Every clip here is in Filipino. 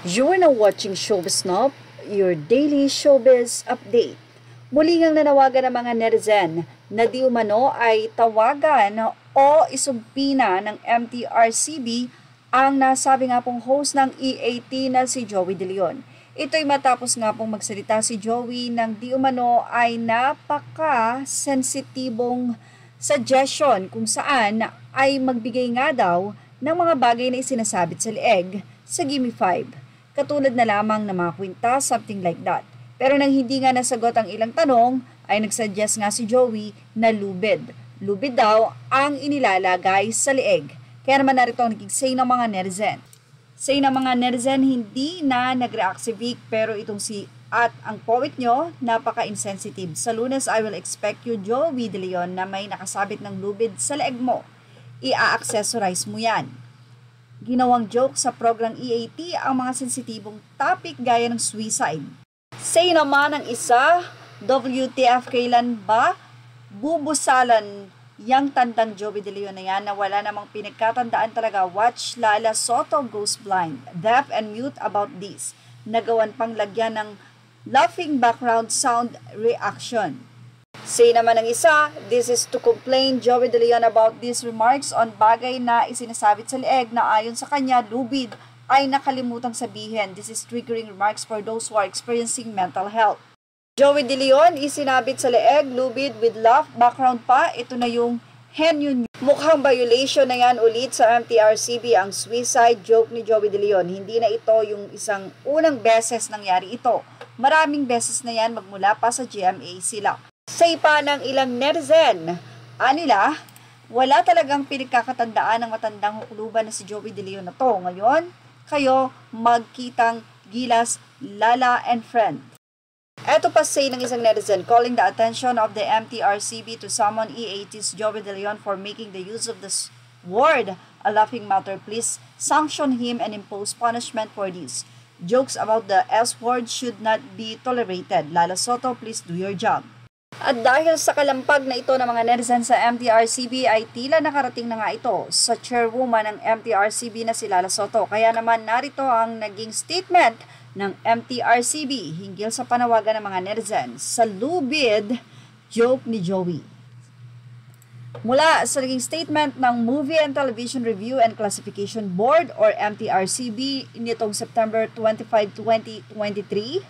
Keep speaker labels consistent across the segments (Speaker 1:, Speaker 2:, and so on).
Speaker 1: You are now watching Showbiz Snob, your daily showbiz update. Muli ngang nanawagan ng mga netizen na di umano ay tawagan o isumpina ng MTRCB ang nasabi nga pong host ng EAT na si Joey De Leon. Ito'y matapos nga pong magsalita si Joey ng di umano ay napaka-sensitibong suggestion kung saan ay magbigay nga daw ng mga bagay na isinasabit sa leeg sa Gimme 5. Katulad na lamang na mga kwinta, something like that. Pero nang hindi nga nasagot ang ilang tanong, ay nagsuggest nga si Joey na lubid. Lubid daw ang inilalagay sa leeg. Kaya naman narito ang naging say ng mga netizen. Say ng mga netizen, hindi na nag-react si Vic, pero itong si at ang poet nyo, napaka-insensitive. Sa Lunes, I will expect you, Joey De Leon, na may nakasabit ng lubid sa leeg mo. I-accessorize mo yan. Ginawang joke sa program EAT ang mga sensitibong topic gaya ng suicide. Say naman ng isa, WTF kailan ba bubusalan yang tandang Joey De Leon na yan na wala namang pinagkatandaan talaga? Watch Lala Soto goes blind. Deaf and mute about this. Nagawan pang lagyan ng laughing background sound reaction. Say naman ng isa, this is to complain Joey De Leon about these remarks on bagay na isinasabit sa leeg na ayon sa kanya, lubid ay nakalimutang sabihin. This is triggering remarks for those who are experiencing mental health. Joey De Leon isinabit sa leeg, lubid with laugh, background pa, ito na yung henyo. Mukhang violation na yan ulit sa MTRCB ang suicide joke ni Joey De Leon. Hindi na ito yung isang unang beses nangyari ito. Maraming beses na yan magmula pa sa GMA sila. Say pa ng ilang netizen, anila, wala talagang pinagkakatandaan ng matandang hukluban na si Joey De Leon na to. Ngayon, kayo magkitang gilas, Lala and friend. Eto pa say ng isang netizen, calling the attention of the MTRCB to summon EAT's Joey De Leon for making the use of this word a laughing matter. Please sanction him and impose punishment for this. Jokes about the S word should not be tolerated. Lala Soto, please do your job. At dahil sa kalampag na ito ng mga netizen sa MTRCB ay tila nakarating na nga ito sa chairwoman ng MTRCB na si Lala Soto. Kaya naman narito ang naging statement ng MTRCB hinggil sa panawagan ng mga netizen sa lubid joke ni Joey. Mula sa naging statement ng Movie and Television Review and Classification Board or MTRCB nitong September 25, 2023,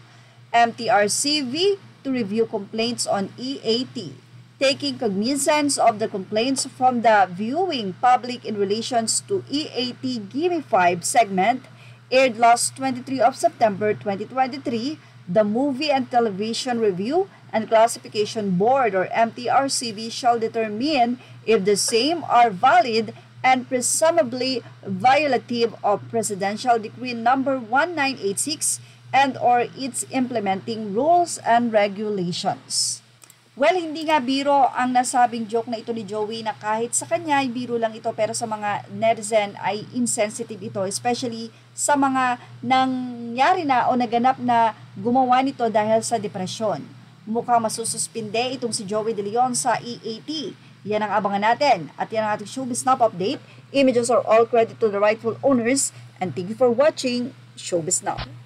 Speaker 1: MTRCB to review complaints on EAT, taking cognizance of the complaints from the viewing public in relations to EAT Gimme 5 segment, aired last 23 of September 2023, the Movie and Television Review and Classification Board or MTRCB shall determine if the same are valid and presumably violative of Presidential Decree Number 1986 and or its implementing rules and regulations. Well, hindi nga biro ang nasabing joke na ito ni Joey na kahit sa kanya ay biro lang ito pero sa mga netizen ay insensitive ito, especially sa mga nangyari na o naganap na gumawa nito dahil sa depresyon. Mukhang masususpinde itong si Joey De Leon sa EAT. Yan ang abangan natin at yan ang ating Showbiz Snob update. Images are all credit to the rightful owners and thank you for watching Showbiz Snob.